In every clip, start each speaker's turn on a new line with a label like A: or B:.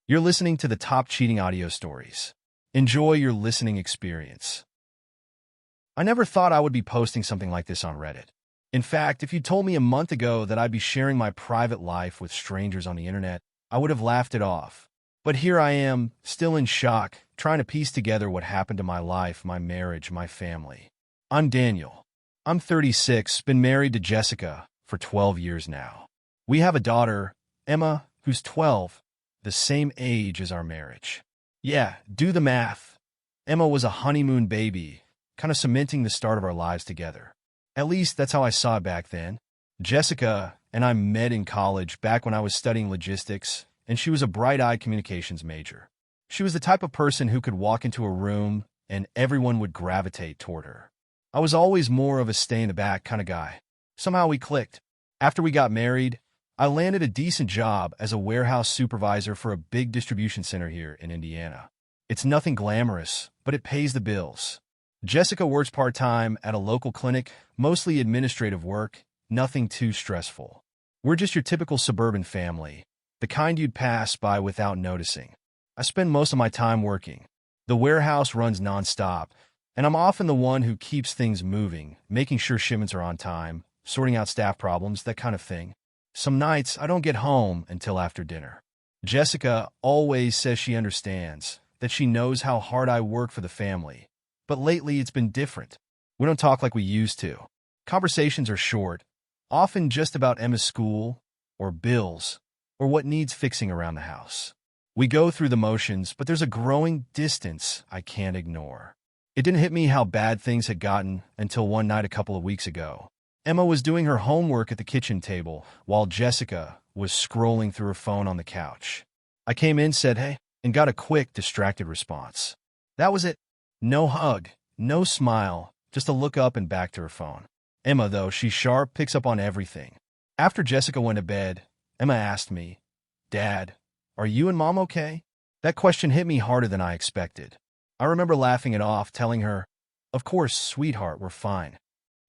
A: You're listening to the top cheating audio stories. Enjoy your listening experience. I never thought I would be posting something like this on Reddit. In fact, if you told me a month ago that I'd be sharing my private life with strangers on the internet, I would have laughed it off. But here I am, still in shock, trying to piece together what happened to my life, my marriage, my family. I'm Daniel. I'm 36, been married to Jessica for 12 years now. We have a daughter, Emma, who's 12, the same age as our marriage. Yeah, do the math. Emma was a honeymoon baby, kind of cementing the start of our lives together. At least that's how I saw it back then. Jessica and I met in college back when I was studying logistics, and she was a bright-eyed communications major. She was the type of person who could walk into a room and everyone would gravitate toward her. I was always more of a stay-in-the-back kind of guy. Somehow we clicked. After we got married, I landed a decent job as a warehouse supervisor for a big distribution center here in Indiana. It's nothing glamorous, but it pays the bills. Jessica works part-time at a local clinic, mostly administrative work, nothing too stressful. We're just your typical suburban family, the kind you'd pass by without noticing. I spend most of my time working. The warehouse runs nonstop, and I'm often the one who keeps things moving, making sure shipments are on time, sorting out staff problems, that kind of thing. Some nights, I don't get home until after dinner. Jessica always says she understands, that she knows how hard I work for the family. But lately, it's been different. We don't talk like we used to. Conversations are short, often just about Emma's school, or bills, or what needs fixing around the house. We go through the motions, but there's a growing distance I can't ignore. It didn't hit me how bad things had gotten until one night a couple of weeks ago. Emma was doing her homework at the kitchen table, while Jessica was scrolling through her phone on the couch. I came in, said hey, and got a quick, distracted response. That was it. No hug, no smile, just a look up and back to her phone. Emma, though, she's sharp, picks up on everything. After Jessica went to bed, Emma asked me, "Dad, are you and Mom okay?" That question hit me harder than I expected. I remember laughing it off, telling her, "Of course, sweetheart, we're fine."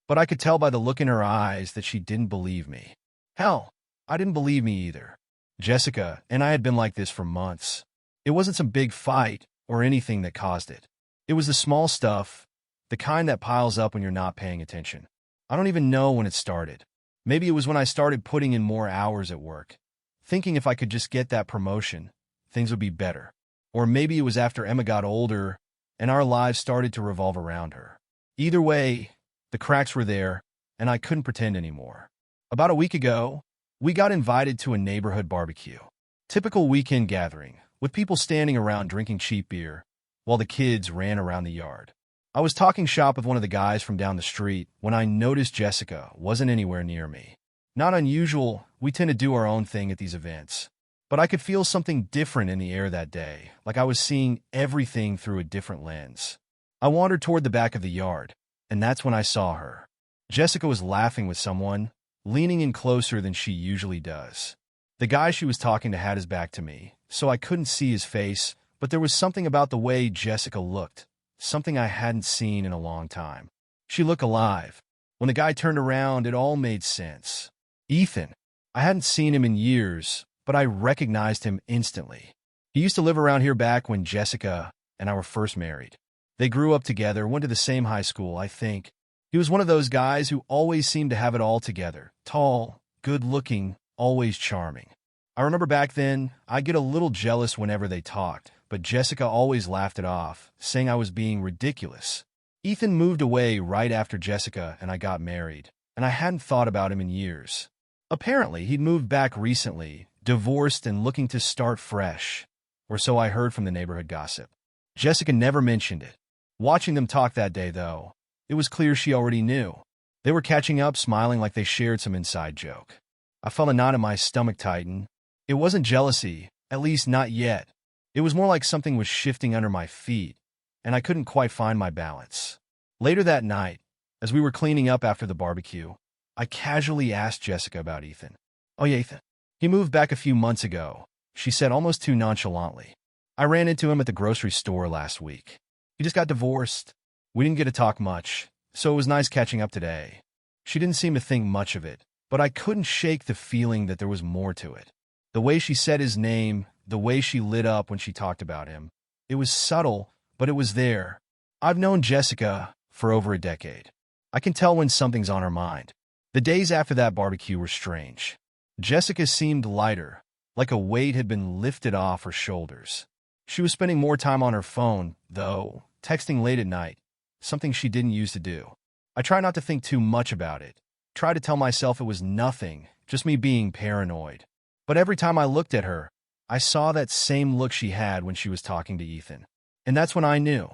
A: But I could tell by the look in her eyes that she didn't believe me. Hell, I didn't believe me either. Jessica and I had been like this for months. It wasn't some big fight or anything that caused it. It was the small stuff, the kind that piles up when you're not paying attention. I don't even know when it started. Maybe it was when I started putting in more hours at work, thinking if I could just get that promotion, things would be better. Or maybe it was after Emma got older and our lives started to revolve around her. Either way, the cracks were there, and I couldn't pretend anymore. About a week ago, we got invited to a neighborhood barbecue. Typical weekend gathering, with people standing around drinking cheap beer, while the kids ran around the yard. I was talking shop with one of the guys from down the street when I noticed Jessica wasn't anywhere near me. Not unusual, we tend to do our own thing at these events. But I could feel something different in the air that day, like I was seeing everything through a different lens. I wandered toward the back of the yard, and that's when I saw her. Jessica was laughing with someone, leaning in closer than she usually does. The guy she was talking to had his back to me, so I couldn't see his face, but there was something about the way Jessica looked, something I hadn't seen in a long time. She looked alive. When the guy turned around, it all made sense. Ethan. I hadn't seen him in years, but I recognized him instantly. He used to live around here back when Jessica and I were first married. They grew up together, went to the same high school, I think. He was one of those guys who always seemed to have it all together. Tall, good-looking, always charming. I remember back then, I'd get a little jealous whenever they talked, but Jessica always laughed it off, saying I was being ridiculous. Ethan moved away right after Jessica and I got married, and I hadn't thought about him in years. Apparently, he'd moved back recently, divorced and looking to start fresh, or so I heard from the neighborhood gossip. Jessica never mentioned it. Watching them talk that day, though, it was clear she already knew. They were catching up, smiling like they shared some inside joke. I felt a knot in my stomach tighten. It wasn't jealousy, at least not yet. It was more like something was shifting under my feet, and I couldn't quite find my balance. Later that night, as we were cleaning up after the barbecue, I casually asked Jessica about Ethan. "Oh yeah, Ethan. He moved back a few months ago," she said almost too nonchalantly. "I ran into him at the grocery store last week. He just got divorced. We didn't get to talk much, so it was nice catching up today." She didn't seem to think much of it, but I couldn't shake the feeling that there was more to it. The way she said his name the way she lit up when she talked about him. It was subtle, but it was there. I've known Jessica for over a decade. I can tell when something's on her mind. The days after that barbecue were strange. Jessica seemed lighter, like a weight had been lifted off her shoulders. She was spending more time on her phone, though, texting late at night, something she didn't used to do. I try not to think too much about it. Try to tell myself it was nothing, just me being paranoid. But every time I looked at her, I saw that same look she had when she was talking to Ethan. And that's when I knew.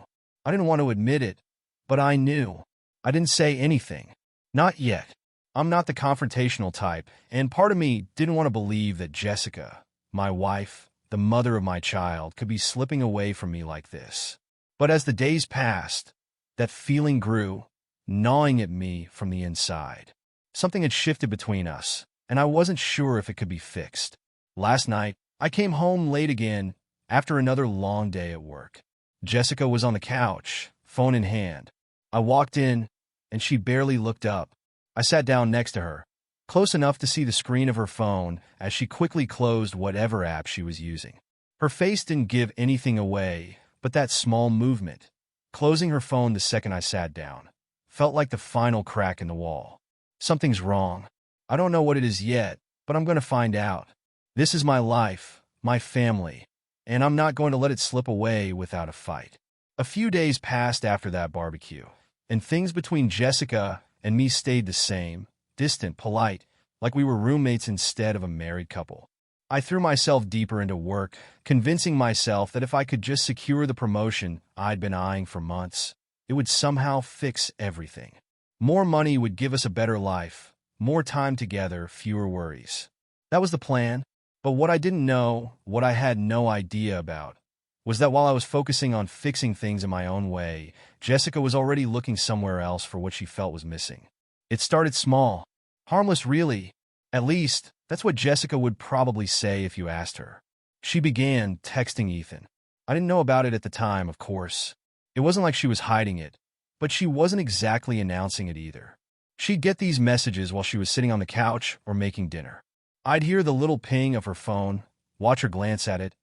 A: I didn't want to admit it, but I knew. I didn't say anything. Not yet. I'm not the confrontational type, and part of me didn't want to believe that Jessica, my wife, the mother of my child, could be slipping away from me like this. But as the days passed, that feeling grew, gnawing at me from the inside. Something had shifted between us, and I wasn't sure if it could be fixed. Last night, I came home late again after another long day at work. Jessica was on the couch, phone in hand. I walked in, and she barely looked up. I sat down next to her, close enough to see the screen of her phone as she quickly closed whatever app she was using. Her face didn't give anything away, but that small movement, closing her phone the second I sat down, felt like the final crack in the wall. Something's wrong. I don't know what it is yet, but I'm going to find out. This is my life, my family, and I'm not going to let it slip away without a fight. A few days passed after that barbecue, and things between Jessica and me stayed the same, distant, polite, like we were roommates instead of a married couple. I threw myself deeper into work, convincing myself that if I could just secure the promotion I'd been eyeing for months, it would somehow fix everything. More money would give us a better life, more time together, fewer worries. That was the plan, but what I didn't know, what I had no idea about, was that while I was focusing on fixing things in my own way, Jessica was already looking somewhere else for what she felt was missing. It started small. Harmless, really. At least, that's what Jessica would probably say if you asked her. She began texting Ethan. I didn't know about it at the time, of course. It wasn't like she was hiding it, but she wasn't exactly announcing it either. She'd get these messages while she was sitting on the couch or making dinner. I'd hear the little ping of her phone, watch her glance at it,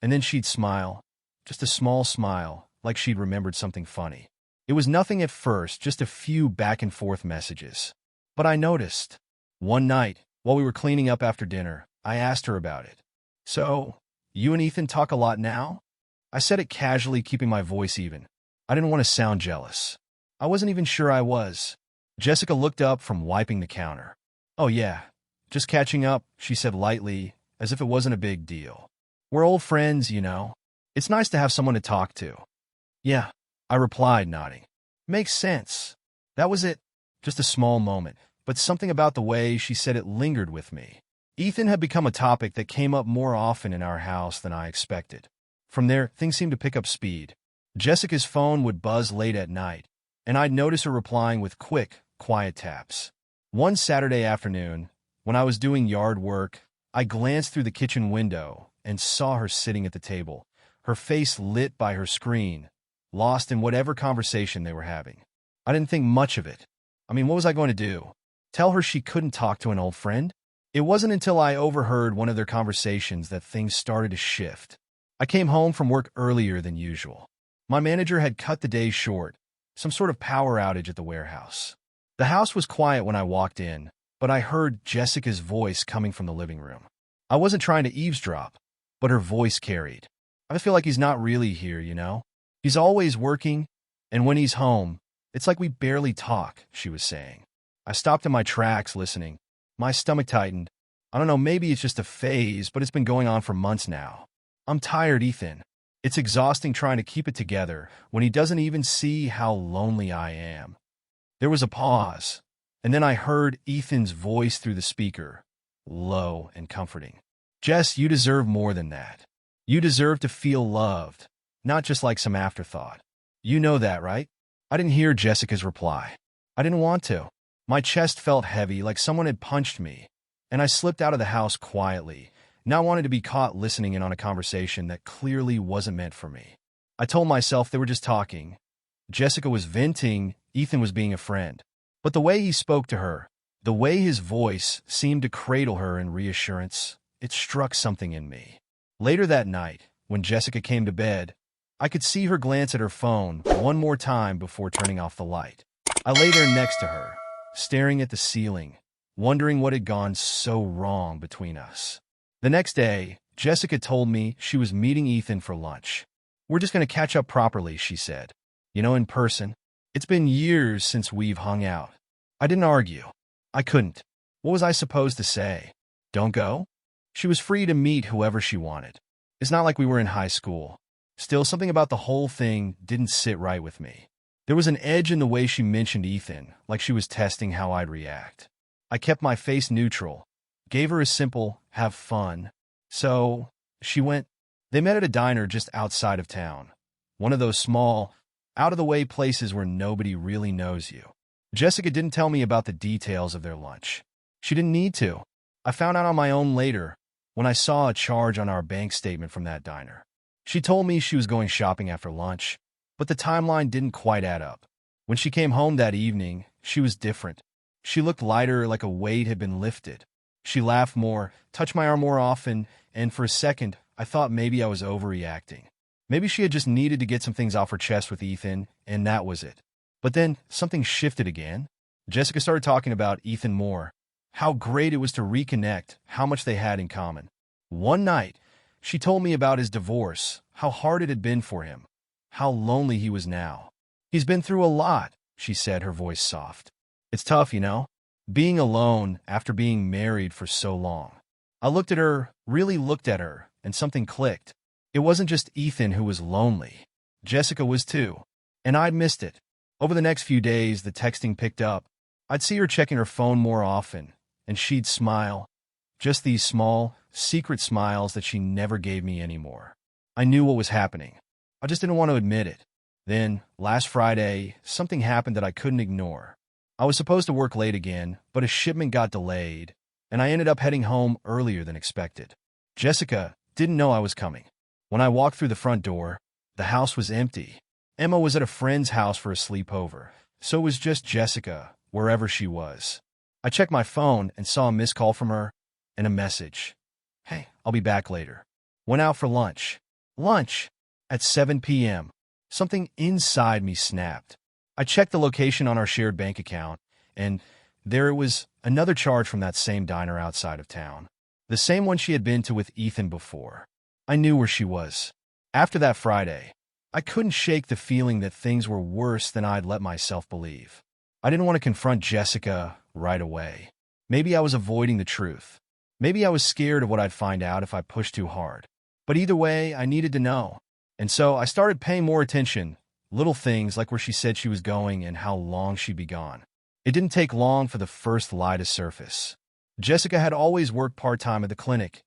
A: and then she'd smile, just a small smile, like she'd remembered something funny. It was nothing at first, just a few back-and-forth messages. But I noticed. One night, while we were cleaning up after dinner, I asked her about it. So, you and Ethan talk a lot now? I said it casually, keeping my voice even. I didn't want to sound jealous. I wasn't even sure I was. Jessica looked up from wiping the counter. Oh yeah, just catching up, she said lightly, as if it wasn't a big deal. We're old friends, you know. It's nice to have someone to talk to. Yeah, I replied, nodding. Makes sense. That was it. Just a small moment, but something about the way she said it lingered with me. Ethan had become a topic that came up more often in our house than I expected. From there, things seemed to pick up speed. Jessica's phone would buzz late at night, and I'd notice her replying with quick, quiet taps. One Saturday afternoon, when I was doing yard work, I glanced through the kitchen window and saw her sitting at the table, her face lit by her screen, lost in whatever conversation they were having. I didn't think much of it. I mean, what was I going to do? Tell her she couldn't talk to an old friend? It wasn't until I overheard one of their conversations that things started to shift. I came home from work earlier than usual. My manager had cut the day short, some sort of power outage at the warehouse. The house was quiet when I walked in, but I heard Jessica's voice coming from the living room. I wasn't trying to eavesdrop, but her voice carried. I feel like he's not really here, you know? He's always working, and when he's home, it's like we barely talk, she was saying. I stopped in my tracks listening. My stomach tightened. I don't know, maybe it's just a phase, but it's been going on for months now. I'm tired, Ethan. It's exhausting trying to keep it together when he doesn't even see how lonely I am. There was a pause, and then I heard Ethan's voice through the speaker, low and comforting. Jess, you deserve more than that. You deserve to feel loved, not just like some afterthought. You know that, right? I didn't hear Jessica's reply. I didn't want to. My chest felt heavy, like someone had punched me, and I slipped out of the house quietly, not wanting to be caught listening in on a conversation that clearly wasn't meant for me. I told myself they were just talking. Jessica was venting, Ethan was being a friend. But the way he spoke to her, the way his voice seemed to cradle her in reassurance, it struck something in me. Later that night, when Jessica came to bed, I could see her glance at her phone one more time before turning off the light. I lay there next to her, staring at the ceiling, wondering what had gone so wrong between us. The next day, Jessica told me she was meeting Ethan for lunch. "We're just going to catch up properly," she said. In person. It's been years since we've hung out." I didn't argue. I couldn't. What was I supposed to say? Don't go? She was free to meet whoever she wanted. It's not like we were in high school. Still, something about the whole thing didn't sit right with me. There was an edge in the way she mentioned Ethan, like she was testing how I'd react. I kept my face neutral, gave her a simple, "have fun." So, she went. They met at a diner just outside of town. One of those small, out-of-the-way places where nobody really knows you. Jessica didn't tell me about the details of their lunch. She didn't need to. I found out on my own later, when I saw a charge on our bank statement from that diner. She told me she was going shopping after lunch, but the timeline didn't quite add up. When she came home that evening, she was different. She looked lighter, like a weight had been lifted. She laughed more, touched my arm more often, and for a second, I thought maybe I was overreacting. Maybe she had just needed to get some things off her chest with Ethan, and that was it. But then, something shifted again. Jessica started talking about Ethan more, how great it was to reconnect, how much they had in common. One night, she told me about his divorce, how hard it had been for him, how lonely he was now. "He's been through a lot," she said, her voice soft. "It's tough, being alone after being married for so long." I looked at her, really looked at her, and something clicked. It wasn't just Ethan who was lonely. Jessica was too, and I'd missed it. Over the next few days, the texting picked up. I'd see her checking her phone more often, and she'd smile. Just these small, secret smiles that she never gave me anymore. I knew what was happening. I just didn't want to admit it. Then, last Friday, something happened that I couldn't ignore. I was supposed to work late again, but a shipment got delayed, and I ended up heading home earlier than expected. Jessica didn't know I was coming. When I walked through the front door, the house was empty. Emma was at a friend's house for a sleepover, so it was just Jessica, wherever she was. I checked my phone and saw a missed call from her, and a message. "Hey, I'll be back later." Went out for lunch. Lunch! At 7 p.m. Something inside me snapped. I checked the location on our shared bank account, and there it was, another charge from that same diner outside of town. The same one she had been to with Ethan before. I knew where she was. After that Friday, I couldn't shake the feeling that things were worse than I'd let myself believe. I didn't want to confront Jessica right away. Maybe I was avoiding the truth. Maybe I was scared of what I'd find out if I pushed too hard. But either way, I needed to know. And so I started paying more attention. Little things like where she said she was going and how long she'd be gone. It didn't take long for the first lie to surface. Jessica had always worked part-time at the clinic,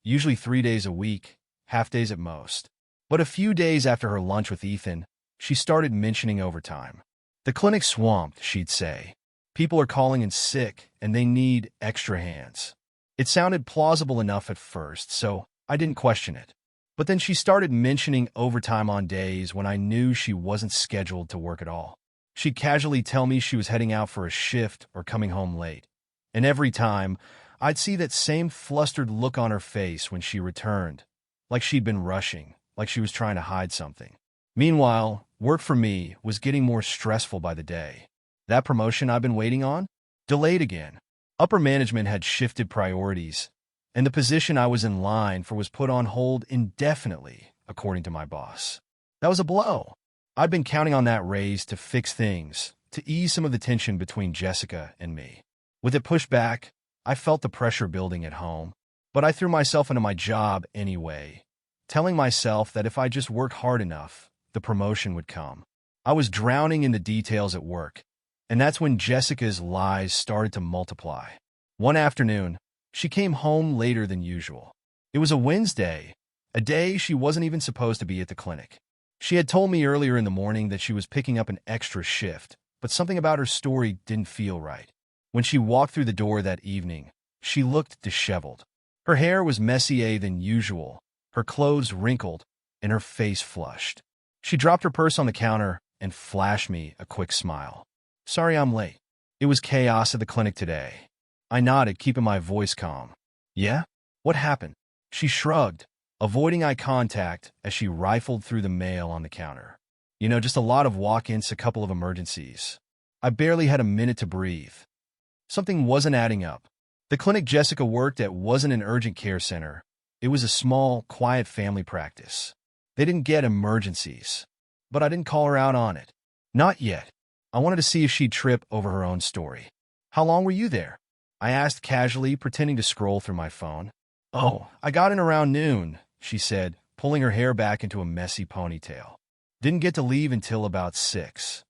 A: usually 3 days a week, half days at most. But a few days after her lunch with Ethan, she started mentioning overtime. "The clinic's swamped," she'd say. "People are calling in sick, and they need extra hands." It sounded plausible enough at first, so I didn't question it. But then she started mentioning overtime on days when I knew she wasn't scheduled to work at all. She'd casually tell me she was heading out for a shift or coming home late. And every time, I'd see that same flustered look on her face when she returned, like she'd been rushing, like she was trying to hide something. Meanwhile, work for me was getting more stressful by the day. That promotion I've been waiting on? Delayed again. Upper management had shifted priorities, and the position I was in line for was put on hold indefinitely, according to my boss. That was a blow. I'd been counting on that raise to fix things, to ease some of the tension between Jessica and me. With it pushed back, I felt the pressure building at home, but I threw myself into my job anyway, telling myself that if I just worked hard enough, the promotion would come. I was drowning in the details at work, and that's when Jessica's lies started to multiply. One afternoon, she came home later than usual. It was a Wednesday, a day she wasn't even supposed to be at the clinic. She had told me earlier in the morning that she was picking up an extra shift, but something about her story didn't feel right. When she walked through the door that evening, she looked disheveled. Her hair was messier than usual, her clothes wrinkled, and her face flushed. She dropped her purse on the counter and flashed me a quick smile. "Sorry I'm late. It was chaos at the clinic today." I nodded, keeping my voice calm. "Yeah? What happened?" She shrugged. avoiding eye contact as she rifled through the mail on the counter. Just a lot of walk-ins, a couple of emergencies. I barely had a minute to breathe. Something wasn't adding up. The clinic Jessica worked at wasn't an urgent care center. It was a small, quiet family practice. They didn't get emergencies. But I didn't call her out on it. Not yet. I wanted to see if she'd trip over her own story. "How long were you there?" I asked casually, pretending to scroll through my phone. "Oh, I got in around noon," she said, pulling her hair back into a messy ponytail. "Didn't get to leave until about 6.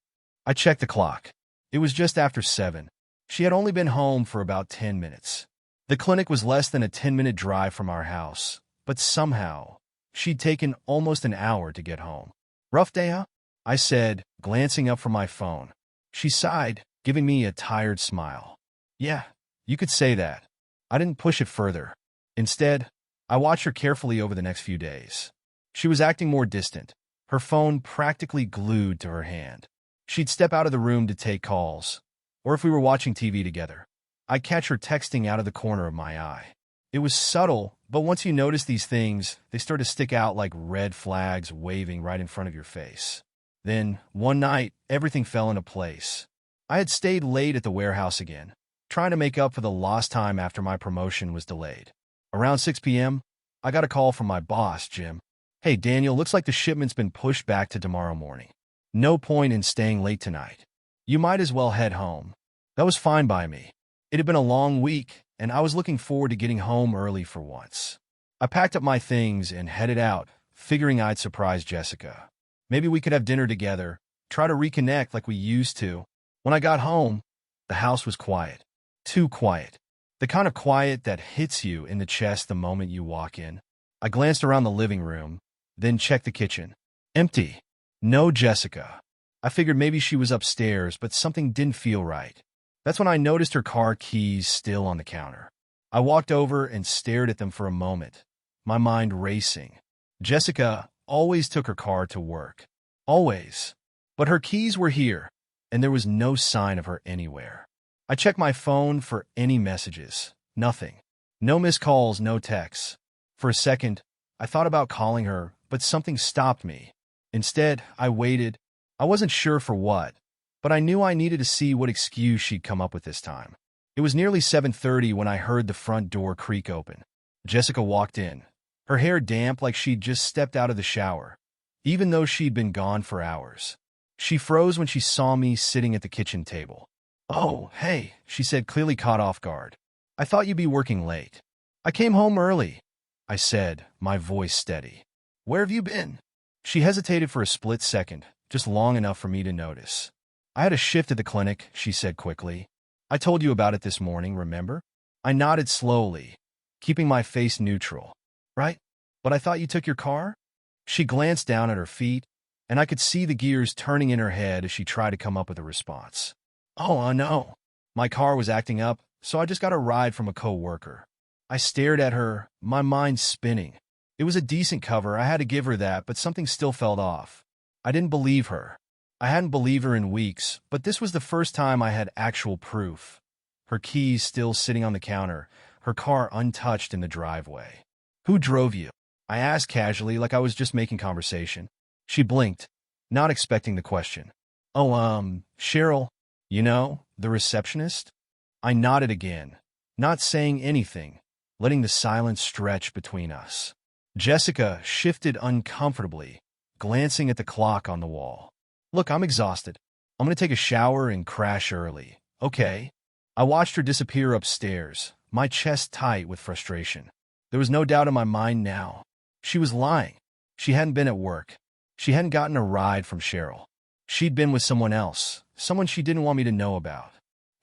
A: I checked the clock. It was just after 7. She had only been home for about 10 minutes. The clinic was less than a 10-minute drive from our house, but somehow, she'd taken almost an hour to get home. "Rough day, huh?" I said, glancing up from my phone. She sighed, giving me a tired smile. "Yeah, you could say that." I didn't push it further. Instead, I watched her carefully over the next few days. She was acting more distant, her phone practically glued to her hand. She'd step out of the room to take calls, or if we were watching TV together, I'd catch her texting out of the corner of my eye. It was subtle, but once you notice these things, they start to stick out like red flags waving right in front of your face. Then, one night, everything fell into place. I had stayed late at the warehouse again, trying to make up for the lost time after my promotion was delayed. Around 6 p.m., I got a call from my boss, Jim. "Hey, Daniel, looks like the shipment's been pushed back to tomorrow morning. No point in staying late tonight. You might as well head home." That was fine by me. It had been a long week, and I was looking forward to getting home early for once. I packed up my things and headed out, figuring I'd surprise Jessica. Maybe we could have dinner together, try to reconnect like we used to. When I got home, the house was quiet. Too quiet. The kind of quiet that hits you in the chest the moment you walk in. I glanced around the living room, then checked the kitchen. Empty. No Jessica. I figured maybe she was upstairs, but something didn't feel right. That's when I noticed her car keys still on the counter. I walked over and stared at them for a moment, my mind racing. Jessica always took her car to work. Always. But her keys were here, and there was no sign of her anywhere. I checked my phone for any messages. Nothing. No missed calls, no texts. For a second, I thought about calling her, but something stopped me. Instead, I waited. I wasn't sure for what, but I knew I needed to see what excuse she'd come up with this time. It was nearly 7:30 when I heard the front door creak open. Jessica walked in, her hair damp like she'd just stepped out of the shower, even though she'd been gone for hours. She froze when she saw me sitting at the kitchen table. "Oh, hey," she said, clearly caught off guard. "I thought you'd be working late." "I came home early," I said, my voice steady. "Where have you been?" She hesitated for a split second, just long enough for me to notice. "I had a shift at the clinic," she said quickly. "I told you about it this morning, remember?" I nodded slowly, keeping my face neutral. "Right? But I thought you took your car?" She glanced down at her feet, and I could see the gears turning in her head as she tried to come up with a response. "Oh, no. My car was acting up, so I just got a ride from a co-worker." I stared at her, my mind spinning. It was a decent cover, I had to give her that, but something still felt off. I didn't believe her. I hadn't believed her in weeks, but this was the first time I had actual proof. Her keys still sitting on the counter, her car untouched in the driveway. "Who drove you?" I asked casually, like I was just making conversation. She blinked, not expecting the question. "Oh, Cheryl. The receptionist?" I nodded again, not saying anything, letting the silence stretch between us. Jessica shifted uncomfortably, glancing at the clock on the wall. "Look, I'm exhausted. I'm going to take a shower and crash early. Okay?" I watched her disappear upstairs, my chest tight with frustration. There was no doubt in my mind now. She was lying. She hadn't been at work. She hadn't gotten a ride from Cheryl. She'd been with someone else, someone she didn't want me to know about.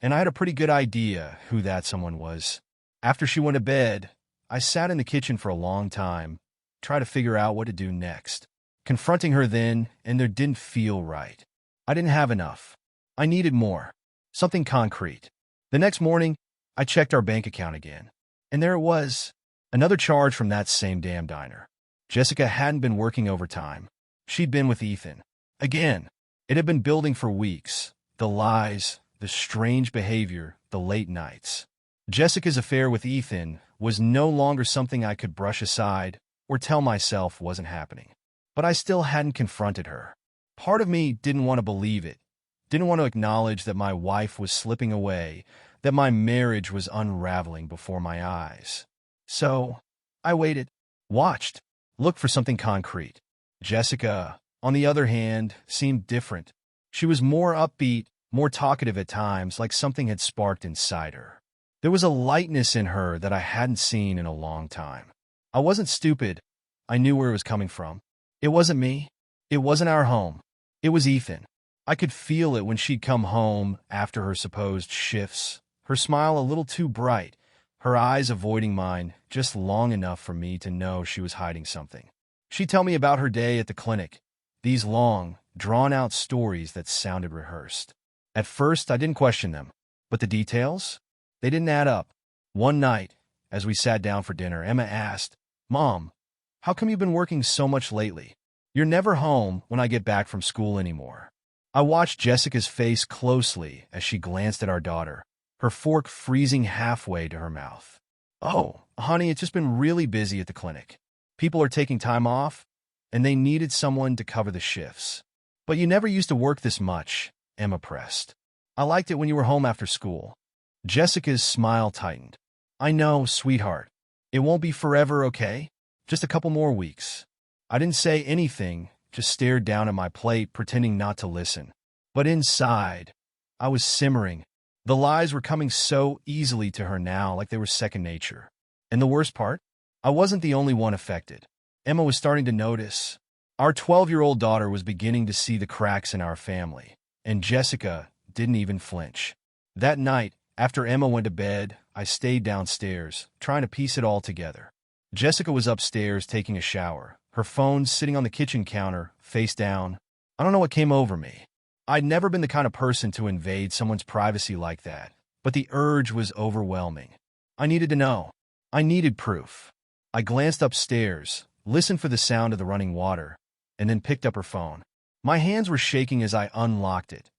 A: And I had a pretty good idea who that someone was. After she went to bed, I sat in the kitchen for a long time, trying to figure out what to do next. Confronting her then, and there didn't feel right. I didn't have enough. I needed more. Something concrete. The next morning, I checked our bank account again. And there it was. Another charge from that same damn diner. Jessica hadn't been working overtime. She'd been with Ethan. Again. It had been building for weeks. The lies, the strange behavior, the late nights. Jessica's affair with Ethan was no longer something I could brush aside, or tell myself wasn't happening. But I still hadn't confronted her. Part of me didn't want to believe it, didn't want to acknowledge that my wife was slipping away, that my marriage was unraveling before my eyes. So I waited, watched, looked for something concrete. Jessica, on the other hand, seemed different. She was more upbeat, more talkative at times, like something had sparked inside her. There was a lightness in her that I hadn't seen in a long time. I wasn't stupid. I knew where it was coming from. It wasn't me. It wasn't our home. It was Ethan. I could feel it when she'd come home after her supposed shifts, her smile a little too bright, her eyes avoiding mine just long enough for me to know she was hiding something. She'd tell me about her day at the clinic, these long, drawn-out stories that sounded rehearsed. At first, I didn't question them, but the details? They didn't add up. One night, as we sat down for dinner, Emma asked, "Mom, how come you've been working so much lately? You're never home when I get back from school anymore." I watched Jessica's face closely as she glanced at our daughter, her fork freezing halfway to her mouth. "Oh, honey, it's just been really busy at the clinic. People are taking time off, and they needed someone to cover the shifts. But you never used to work this much," Emma pressed. "I liked it when you were home after school." Jessica's smile tightened. "I know, sweetheart. It won't be forever, okay? Just a couple more weeks." I didn't say anything, just stared down at my plate, pretending not to listen. But inside, I was simmering. The lies were coming so easily to her now, like they were second nature. And the worst part? I wasn't the only one affected. Emma was starting to notice. Our 12-year-old daughter was beginning to see the cracks in our family, and Jessica didn't even flinch. That night, after Emma went to bed, I stayed downstairs, trying to piece it all together. Jessica was upstairs taking a shower, her phone sitting on the kitchen counter, face down. I don't know what came over me. I'd never been the kind of person to invade someone's privacy like that, but the urge was overwhelming. I needed to know. I needed proof. I glanced upstairs, listened for the sound of the running water, and then picked up her phone. My hands were shaking as I unlocked it.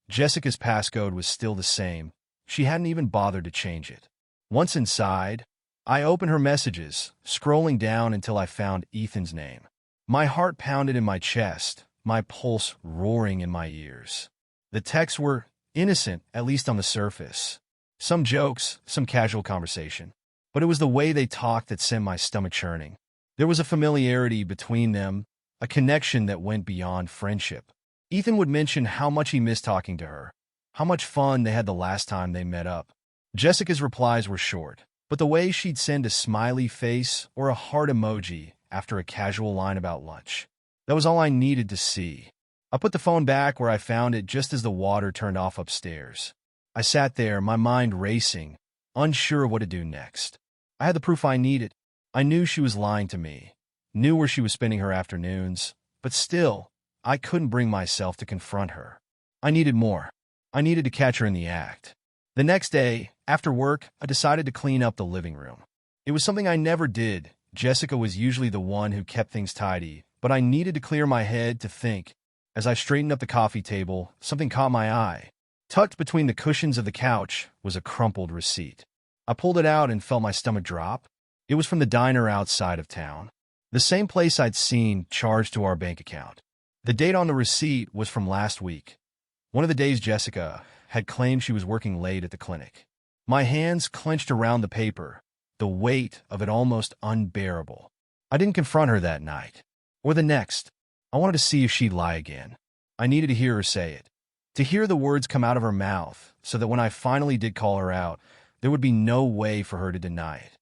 A: Jessica's passcode was still the same. She hadn't even bothered to change it. Once inside, I opened her messages, scrolling down until I found Ethan's name. My heart pounded in my chest, my pulse roaring in my ears. The texts were innocent, at least on the surface. Some jokes, some casual conversation. But it was the way they talked that sent my stomach churning. There was a familiarity between them, a connection that went beyond friendship. Ethan would mention how much he missed talking to her, how much fun they had the last time they met up. Jessica's replies were short, but the way she'd send a smiley face or a heart emoji after a casual line about lunch, that was all I needed to see. I put the phone back where I found it just as the water turned off upstairs. I sat there, my mind racing, unsure of what to do next. I had the proof I needed. I knew she was lying to me, knew where she was spending her afternoons, but still, I couldn't bring myself to confront her. I needed more. I needed to catch her in the act. The next day, after work, I decided to clean up the living room. It was something I never did. Jessica was usually the one who kept things tidy, but I needed to clear my head to think. As I straightened up the coffee table, something caught my eye. Tucked between the cushions of the couch was a crumpled receipt. I pulled it out and felt my stomach drop. It was from the diner outside of town, the same place I'd seen charged to our bank account. The date on the receipt was from last week, one of the days Jessica had claimed she was working late at the clinic. My hands clenched around the paper, the weight of it almost unbearable. I didn't confront her that night, or the next. I wanted to see if she'd lie again. I needed to hear her say it, to hear the words come out of her mouth, so that when I finally did call her out, there would be no way for her to deny it.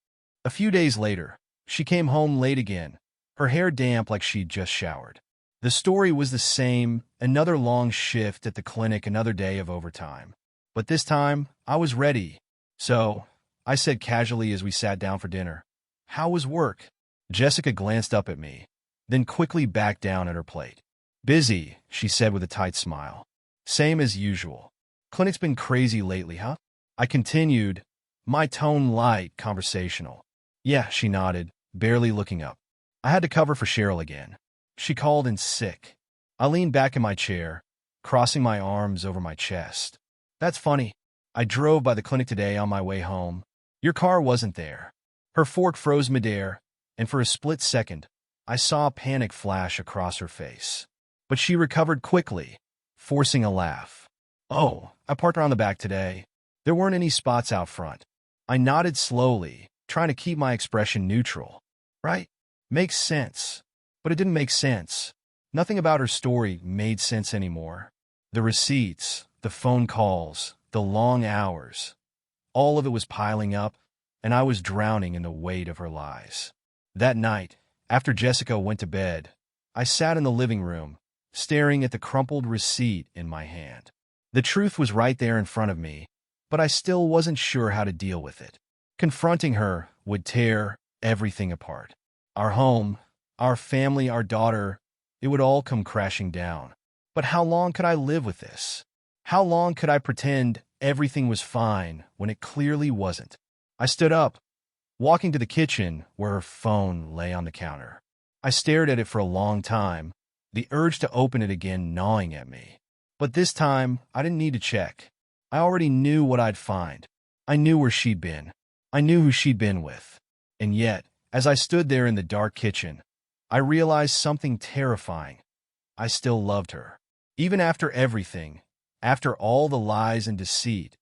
A: A few days later, she came home late again, her hair damp like she'd just showered. The story was the same, another long shift at the clinic, another day of overtime. But this time, I was ready. So, I said casually as we sat down for dinner, "How was work?" Jessica glanced up at me, then quickly backed down at her plate. "Busy," she said with a tight smile. "Same as usual. Clinic's been crazy lately, huh?" I continued, my tone light, conversational. "Yeah," she nodded, barely looking up. "I had to cover for Cheryl again. She called in sick." I leaned back in my chair, crossing my arms over my chest. "That's funny. I drove by the clinic today on my way home. Your car wasn't there." Her fork froze midair, and for a split second, I saw panic flash across her face. But she recovered quickly, forcing a laugh. "Oh, I parked around the back today. There weren't any spots out front." I nodded slowly, trying to keep my expression neutral. Right? Makes sense. But it didn't make sense. Nothing about her story made sense anymore. The receipts, the phone calls, the long hours. All of it was piling up, and I was drowning in the weight of her lies. That night, after Jessica went to bed, I sat in the living room, staring at the crumpled receipt in my hand. The truth was right there in front of me, but I still wasn't sure how to deal with it. Confronting her would tear everything apart. Our home, our family, our daughter, it would all come crashing down. But how long could I live with this? How long could I pretend everything was fine when it clearly wasn't? I stood up, walking to the kitchen where her phone lay on the counter. I stared at it for a long time, the urge to open it again gnawing at me. But this time, I didn't need to check. I already knew what I'd find. I knew where she'd been. I knew who she'd been with. And yet, as I stood there in the dark kitchen, I realized something terrifying. I still loved her. Even after everything, after all the lies and deceit,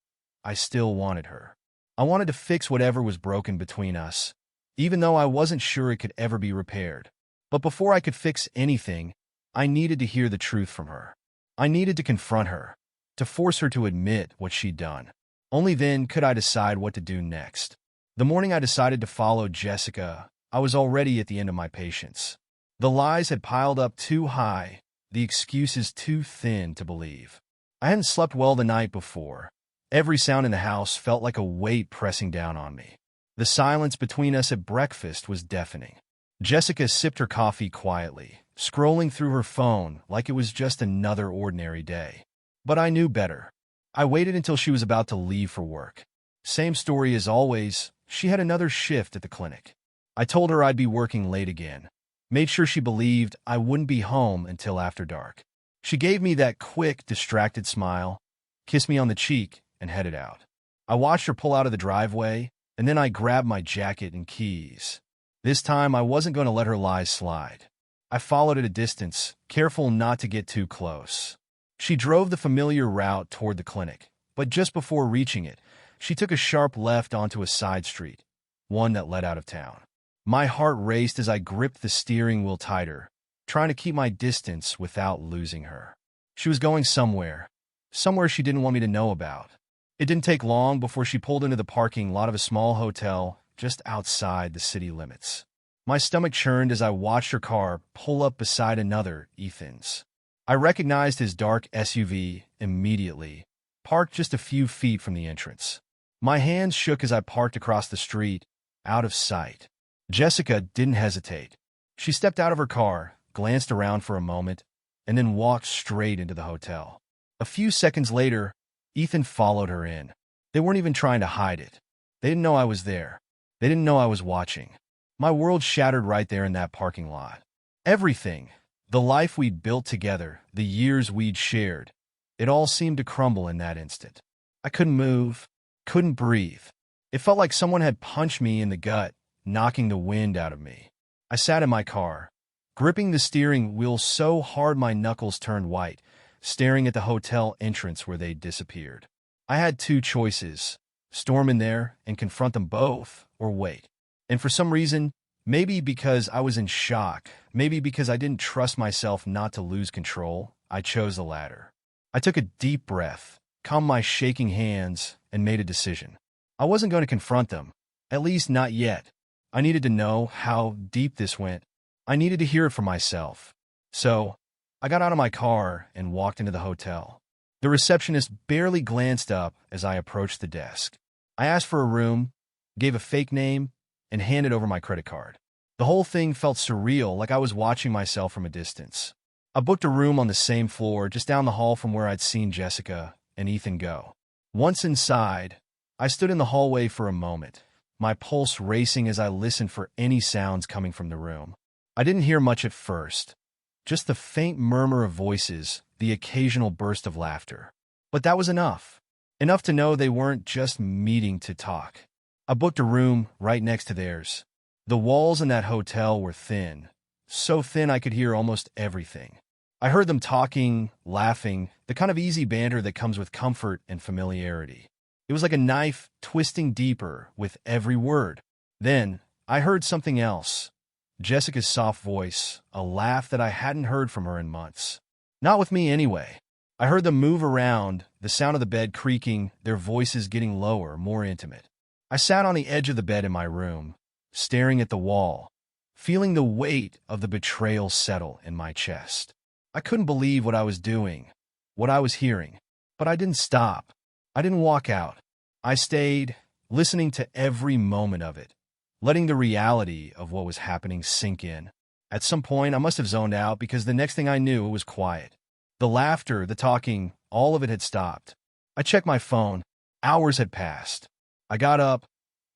A: I still wanted her. I wanted to fix whatever was broken between us, even though I wasn't sure it could ever be repaired. But before I could fix anything, I needed to hear the truth from her. I needed to confront her, to force her to admit what she'd done. Only then could I decide what to do next. The morning I decided to follow Jessica, I was already at the end of my patience. The lies had piled up too high, the excuses too thin to believe. I hadn't slept well the night before. Every sound in the house felt like a weight pressing down on me. The silence between us at breakfast was deafening. Jessica sipped her coffee quietly, scrolling through her phone like it was just another ordinary day. But I knew better. I waited until she was about to leave for work. Same story as always, she had another shift at the clinic. I told her I'd be working late again. Made sure she believed I wouldn't be home until after dark. She gave me that quick, distracted smile, kissed me on the cheek, and headed out. I watched her pull out of the driveway, and then I grabbed my jacket and keys. This time, I wasn't going to let her lies slide. I followed at a distance, careful not to get too close. She drove the familiar route toward the clinic, but just before reaching it, she took a sharp left onto a side street, one that led out of town. My heart raced as I gripped the steering wheel tighter, trying to keep my distance without losing her. She was going somewhere she didn't want me to know about. It didn't take long before she pulled into the parking lot of a small hotel just outside the city limits. My stomach churned as I watched her car pull up beside another, Ethan's. I recognized his dark SUV immediately, parked just a few feet from the entrance. My hands shook as I parked across the street, out of sight. Jessica didn't hesitate. She stepped out of her car, glanced around for a moment, and then walked straight into the hotel. A few seconds later, Ethan followed her in. They weren't even trying to hide it. They didn't know I was there. They didn't know I was watching. My world shattered right there in that parking lot. Everything, the life we'd built together, the years we'd shared, it all seemed to crumble in that instant. I couldn't move, couldn't breathe. It felt like someone had punched me in the gut, knocking the wind out of me. I sat in my car, gripping the steering wheel so hard my knuckles turned white, staring at the hotel entrance where they'd disappeared. I had two choices: storm in there and confront them both, or wait. And for some reason, maybe because I was in shock, maybe because I didn't trust myself not to lose control, I chose the latter. I took a deep breath, calmed my shaking hands, and made a decision. I wasn't going to confront them, at least not yet. I needed to know how deep this went. I needed to hear it for myself. So, I got out of my car and walked into the hotel. The receptionist barely glanced up as I approached the desk. I asked for a room, gave a fake name, and handed over my credit card. The whole thing felt surreal, like I was watching myself from a distance. I booked a room on the same floor, just down the hall from where I'd seen Jessica and Ethan go. Once inside, I stood in the hallway for a moment, my pulse racing as I listened for any sounds coming from the room. I didn't hear much at first, just the faint murmur of voices, the occasional burst of laughter. But that was enough. Enough to know they weren't just meeting to talk. I booked a room right next to theirs, The walls in that hotel were thin, so thin I could hear almost everything. I heard them talking, laughing, the kind of easy banter that comes with comfort and familiarity. It was like a knife twisting deeper with every word. Then, I heard something else. Jessica's soft voice, a laugh that I hadn't heard from her in months. Not with me anyway. I heard them move around, the sound of the bed creaking, their voices getting lower, more intimate. I sat on the edge of the bed in my room, staring at the wall, feeling the weight of the betrayal settle in my chest. I couldn't believe what I was doing, what I was hearing, but I didn't stop. I didn't walk out. I stayed, listening to every moment of it, letting the reality of what was happening sink in. At some point, I must have zoned out because the next thing I knew, it was quiet. The laughter, the talking, all of it had stopped. I checked my phone. Hours had passed. I got up,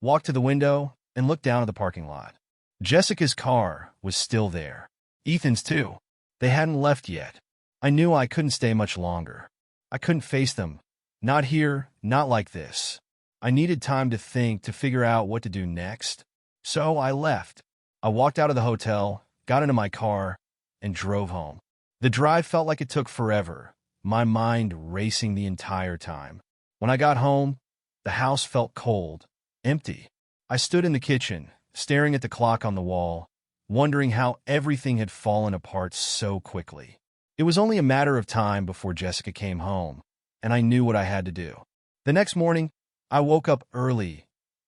A: walked to the window, and looked down at the parking lot. Jessica's car was still there. Ethan's too. They hadn't left yet. I knew I couldn't stay much longer. I couldn't face them. Not here, not like this. I needed time to think, to figure out what to do next. So I left. I walked out of the hotel, got into my car, and drove home. The drive felt like it took forever, my mind racing the entire time. When I got home, the house felt cold, empty. I stood in the kitchen, staring at the clock on the wall, wondering how everything had fallen apart so quickly. It was only a matter of time before Jessica came home, and I knew what I had to do. The next morning, I woke up early,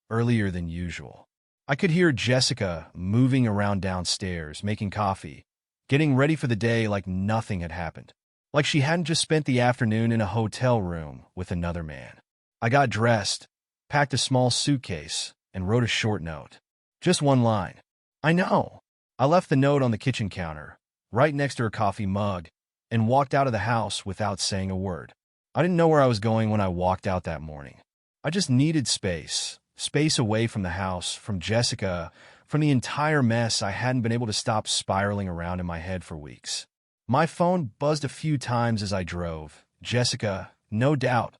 A: earlier than usual. I could hear Jessica moving around downstairs, making coffee, getting ready for the day like nothing had happened, like she hadn't just spent the afternoon in a hotel room with another man. I got dressed, packed a small suitcase, and wrote a short note. Just one line. I know. I left the note on the kitchen counter, right next to her coffee mug, and walked out of the house without saying a word. I didn't know where I was going when I walked out that morning. I just needed space away from the house, from Jessica, from the entire mess I hadn't been able to stop spiraling around in my head for weeks. My phone buzzed a few times as I drove. Jessica, no doubt,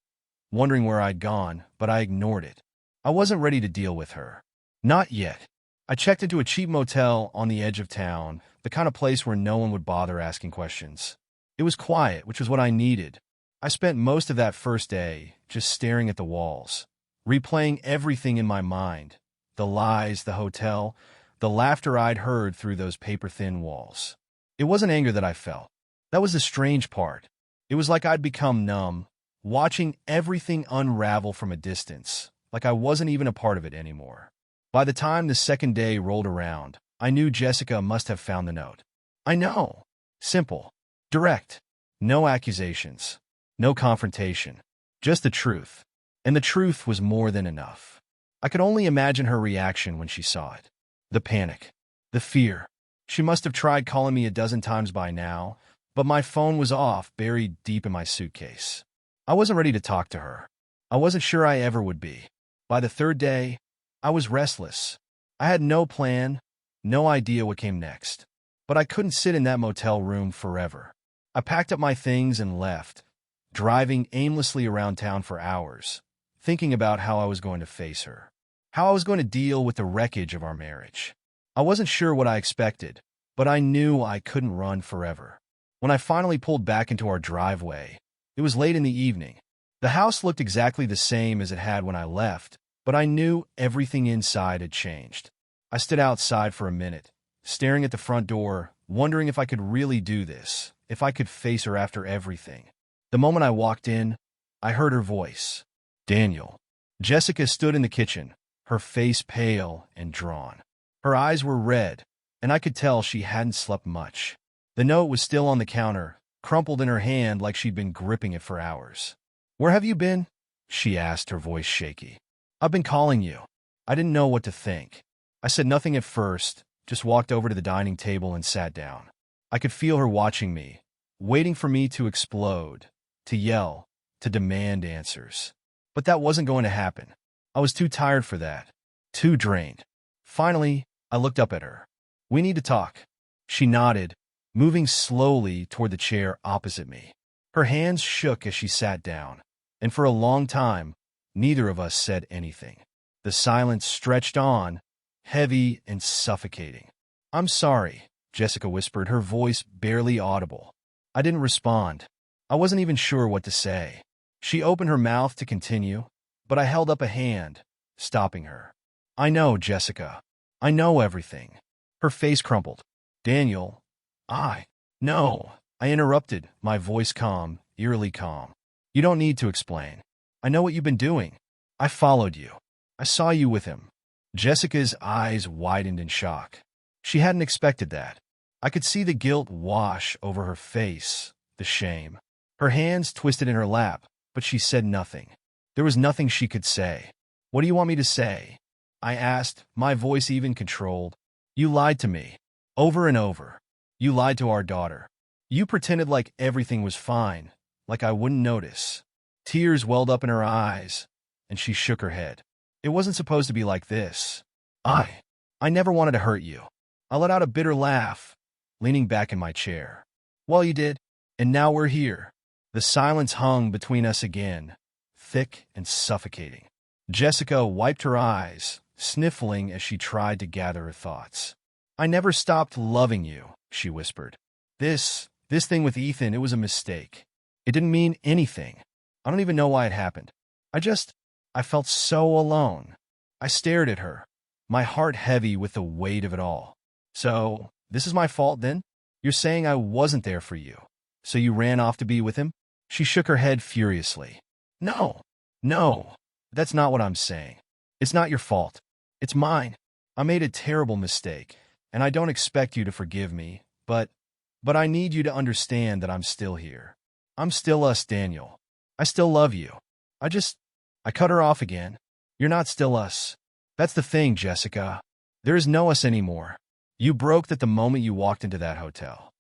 A: wondering where I'd gone, but I ignored it. I wasn't ready to deal with her. Not yet. I checked into a cheap motel on the edge of town, the kind of place where no one would bother asking questions. It was quiet, which was what I needed. I spent most of that first day just staring at the walls, replaying everything in my mind. The lies, the hotel, the laughter I'd heard through those paper-thin walls. It wasn't anger that I felt. That was the strange part. It was like I'd become numb, watching everything unravel from a distance, like I wasn't even a part of it anymore. By the time the second day rolled around, I knew Jessica must have found the note. I know. Simple. Direct. No accusations. No confrontation. Just the truth. And the truth was more than enough. I could only imagine her reaction when she saw it. The panic. The fear. She must have tried calling me a dozen times by now, but my phone was off, buried deep in my suitcase. I wasn't ready to talk to her. I wasn't sure I ever would be. By the third day, I was restless. I had no plan, no idea what came next. But I couldn't sit in that motel room forever. I packed up my things and left, driving aimlessly around town for hours, thinking about how I was going to face her, how I was going to deal with the wreckage of our marriage. I wasn't sure what I expected, but I knew I couldn't run forever. When I finally pulled back into our driveway, it was late in the evening. The house looked exactly the same as it had when I left, but I knew everything inside had changed. I stood outside for a minute, staring at the front door, wondering if I could really do this, if I could face her after everything. The moment I walked in, I heard her voice. Daniel. Jessica stood in the kitchen, her face pale and drawn. Her eyes were red, and I could tell she hadn't slept much. The note was still on the counter, crumpled in her hand like she'd been gripping it for hours. "Where have you been?" she asked, her voice shaky. "I've been calling you." I didn't know what to think. I said nothing at first, just walked over to the dining table and sat down. I could feel her watching me, waiting for me to explode, to yell, to demand answers. But that wasn't going to happen. I was too tired for that, too drained. Finally, I looked up at her. "We need to talk." She nodded, moving slowly toward the chair opposite me. Her hands shook as she sat down, and for a long time, neither of us said anything. The silence stretched on, heavy and suffocating. "I'm sorry," Jessica whispered, her voice barely audible. I didn't respond. I wasn't even sure what to say. She opened her mouth to continue, but I held up a hand, stopping her. "I know, Jessica. I know everything." Her face crumpled. "Daniel, No," I interrupted, my voice calm, eerily calm. "You don't need to explain. I know what you've been doing. I followed you. I saw you with him." Jessica's eyes widened in shock. She hadn't expected that. I could see the guilt wash over her face, the shame. Her hands twisted in her lap, but she said nothing. There was nothing she could say. "What do you want me to say?" I asked, my voice even controlled. "You lied to me. Over and over. You lied to our daughter. You pretended like everything was fine, like I wouldn't notice." Tears welled up in her eyes, and she shook her head. "It wasn't supposed to be like this. I never wanted to hurt you." I let out a bitter laugh, leaning back in my chair. "Well, you did, and now we're here." The silence hung between us again, thick and suffocating. Jessica wiped her eyes, sniffling as she tried to gather her thoughts. "I never stopped loving you," she whispered. This thing with Ethan, it was a mistake. It didn't mean anything. I don't even know why it happened. I felt so alone." I stared at her, my heart heavy with the weight of it all. "So, this is my fault then? You're saying I wasn't there for you, so you ran off to be with him?" She shook her head furiously. No, that's not what I'm saying. It's not your fault. It's mine. I made a terrible mistake, and I don't expect you to forgive me, but I need you to understand that I'm still here. I'm still us, Daniel. I still love you. I cut her off again. "You're not still us. That's the thing, Jessica. There is no us anymore. You broke that the moment you walked into that hotel."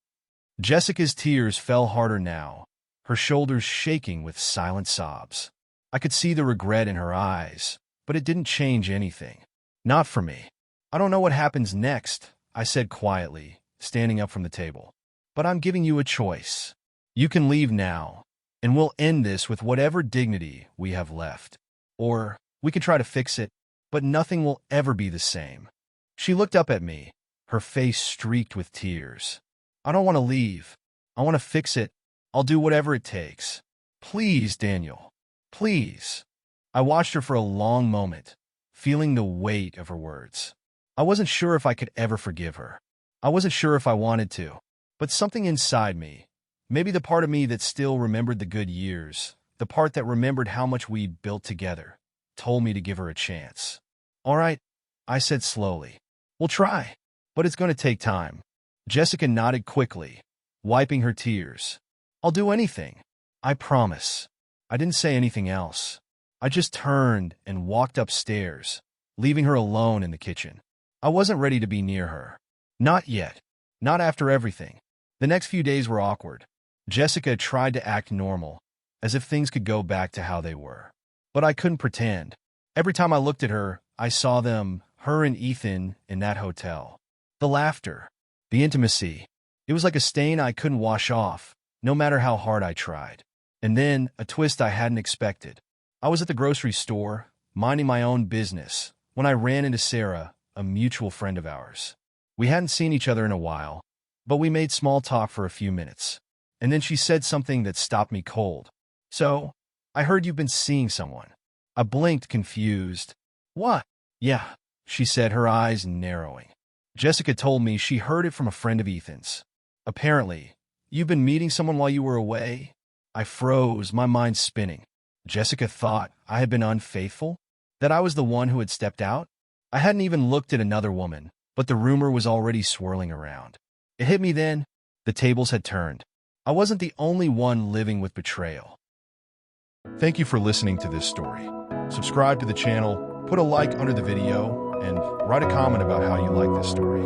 A: Jessica's tears fell harder now, her shoulders shaking with silent sobs. I could see the regret in her eyes, but it didn't change anything. "Not for me. I don't know what happens next," I said quietly, standing up from the table. "But I'm giving you a choice. You can leave now, and we'll end this with whatever dignity we have left. Or we can try to fix it, but nothing will ever be the same." She looked up at me, her face streaked with tears. "I don't want to leave. I want to fix it. I'll do whatever it takes. Please, Daniel. Please." I watched her for a long moment, feeling the weight of her words. I wasn't sure if I could ever forgive her. I wasn't sure if I wanted to. But something inside me, maybe the part of me that still remembered the good years, the part that remembered how much we built together, told me to give her a chance. "All right," I said slowly. "We'll try, but it's going to take time." Jessica nodded quickly, wiping her tears. "I'll do anything. I promise." I didn't say anything else. I just turned and walked upstairs, leaving her alone in the kitchen. I wasn't ready to be near her. Not yet. Not after everything. The next few days were awkward. Jessica tried to act normal, as if things could go back to how they were. But I couldn't pretend. Every time I looked at her, I saw them, her and Ethan, in that hotel. The laughter, the intimacy. It was like a stain I couldn't wash off, no matter how hard I tried. And then, a twist I hadn't expected. I was at the grocery store, minding my own business, when I ran into Sarah, a mutual friend of ours. We hadn't seen each other in a while, but we made small talk for a few minutes. And then she said something that stopped me cold. "So, I heard you've been seeing someone." I blinked, confused. "What?" "Yeah," she said, her eyes narrowing. "Jessica told me she heard it from a friend of Ethan's. Apparently, you've been meeting someone while you were away." I froze, my mind spinning. Jessica thought I had been unfaithful? That I was the one who had stepped out? I hadn't even looked at another woman, but the rumor was already swirling around. It hit me then. The tables had turned. I wasn't the only one living with betrayal. Thank you for listening to this story. Subscribe to the channel, put a like under the video, and write a comment about how you like this story.